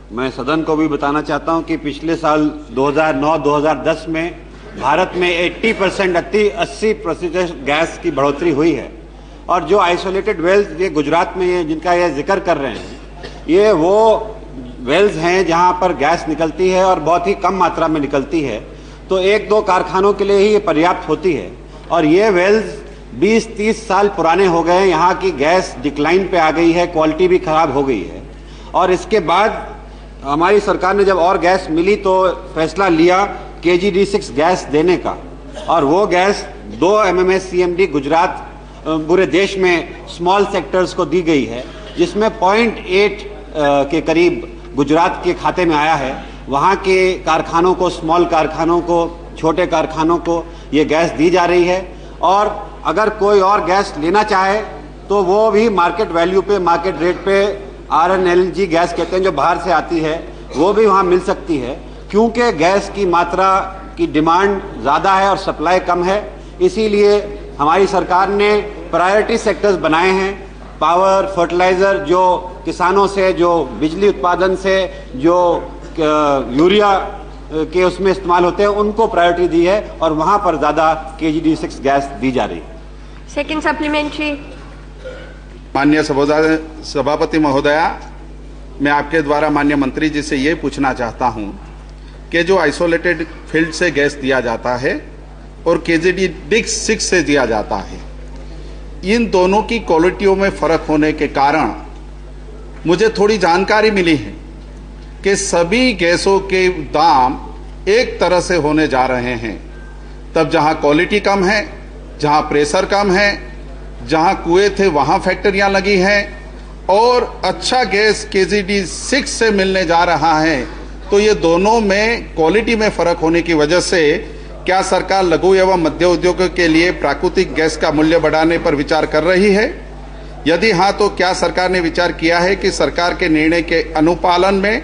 मैं सदन को भी बताना चाहता हूं कि पिछले साल 2009-2010 में भारत में 80% गैस की बढ़ोतरी हुई है। और जो आइसोलेटेड वेल्स ये गुजरात में ये जिनका ये जिक्र कर रहे हैं, ये वो वेल्स हैं जहां पर गैस निकलती है और बहुत ही कम मात्रा में निकलती है। तो 1-2 कारखानों के लिए ही ये पर्याप्त होती है। और ये वेल्स 20-30 साल पुराने हो गए। यहाँ की गैस डिक्लाइन पे आ गई है, क्वालिटी भी खराब हो गई है। और इसके बाद हमारी सरकार ने जब और गैस मिली तो फैसला लिया KG-D6 गैस देने का, और वो गैस 2 MMSCMD गुजरात पूरे देश में स्मॉल सेक्टर्स को दी गई है, जिसमें 0.8 के करीब गुजरात के खाते में आया है। वहाँ के कारखानों को, स्मॉल कारखानों को, छोटे कारखानों को ये गैस दी जा रही है। और अगर कोई और गैस लेना चाहे तो वो भी मार्केट वैल्यू पे, मार्केट रेट पे RNLG गैस कहते हैं जो बाहर से आती है, वो भी वहाँ मिल सकती है। क्योंकि गैस की मात्रा की डिमांड ज़्यादा है और सप्लाई कम है, इसीलिए हमारी सरकार ने प्रायोरिटी सेक्टर्स बनाए हैं। पावर, फर्टिलाइज़र, जो किसानों से, जो बिजली उत्पादन से, जो यूरिया के उसमें इस्तेमाल होते हैं, उनको प्रायोरिटी दी है और वहाँ पर ज़्यादा KG-D6 गैस दी जा रही है। Second supplementary. माननीय सभापति महोदया, मैं आपके द्वारा माननीय मंत्री जी से ये पूछना चाहता हूँ कि जो आइसोलेटेड फील्ड से गैस दिया जाता है और KG-D6 से दिया जाता है, इन दोनों की क्वालिटियों में फर्क होने के कारण मुझे थोड़ी जानकारी मिली है कि सभी गैसों के दाम एक तरह से होने जा रहे हैं। तब जहां क्वालिटी कम है, जहां प्रेशर कम है, जहां कुएं थे वहां फैक्ट्रियां लगी हैं, और अच्छा गैस KG-D6 से मिलने जा रहा है, तो ये दोनों में क्वालिटी में फर्क होने की वजह से क्या सरकार लघु एवं मध्य उद्योगों के लिए प्राकृतिक गैस का मूल्य बढ़ाने पर विचार कर रही है? यदि हाँ, तो क्या सरकार ने विचार किया है कि सरकार के निर्णय के अनुपालन में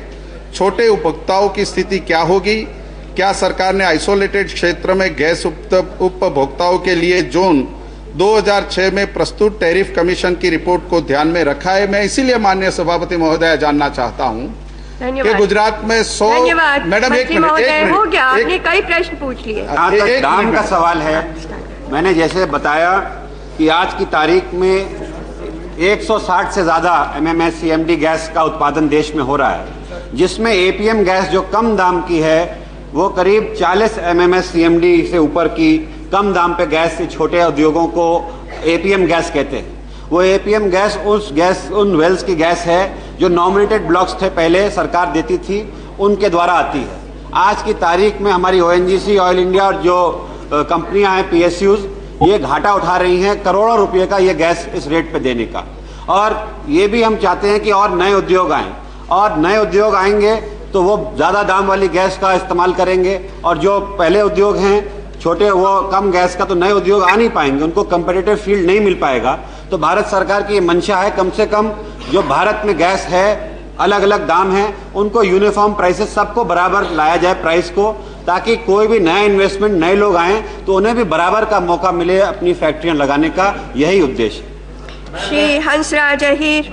छोटे उपभोक्ताओं की स्थिति क्या होगी? क्या सरकार ने आइसोलेटेड क्षेत्र में गैस उपभोक्ताओं के लिए जून 2006 में प्रस्तुत टैरिफ कमीशन की रिपोर्ट को ध्यान में रखा है? मैं इसीलिए माननीय सभापति महोदय जानना चाहता हूं कि गुजरात में 100। मैडम एक मिनट, हो गया, आपने कई प्रश्न पूछ लिए। दाम का सवाल है। मैंने जैसे बताया कि आज की तारीख में 160 से ज़्यादा MMSCMD गैस का उत्पादन देश में हो रहा है, जिसमें APM गैस जो कम दाम की है वो करीब 40 MMSCMD से ऊपर की कम दाम पे गैस से छोटे उद्योगों को APM गैस कहते हैं। वो APM गैस उन वेल्स की गैस है जो नॉमिनेटेड ब्लॉक्स थे, पहले सरकार देती थी, उनके द्वारा आती है। आज की तारीख में हमारी ONGC, ऑयल इंडिया और जो कंपनियां हैं PSUs, ये घाटा उठा रही हैं करोड़ों रुपए का ये गैस इस रेट पे देने का। और ये भी हम चाहते हैं कि और नए उद्योग आएँ, और नए उद्योग आएंगे तो वो ज़्यादा दाम वाली गैस का इस्तेमाल करेंगे, और जो पहले उद्योग हैं छोटे, वो कम गैस का, तो नए उद्योग आ नहीं पाएंगे, उनको कंपेटिटिव फील्ड नहीं मिल पाएगा। तो भारत सरकार की ये मंशा है कम से कम जो भारत में गैस है, अलग अलग दाम है, उनको यूनिफॉर्म प्राइसेस, सबको बराबर लाया जाए प्राइस को, ताकि कोई भी नया इन्वेस्टमेंट, नए लोग आएँ तो उन्हें भी बराबर का मौका मिले अपनी फैक्ट्रियाँ लगाने का। यही उद्देश्य है। श्री हंसराज अहीर।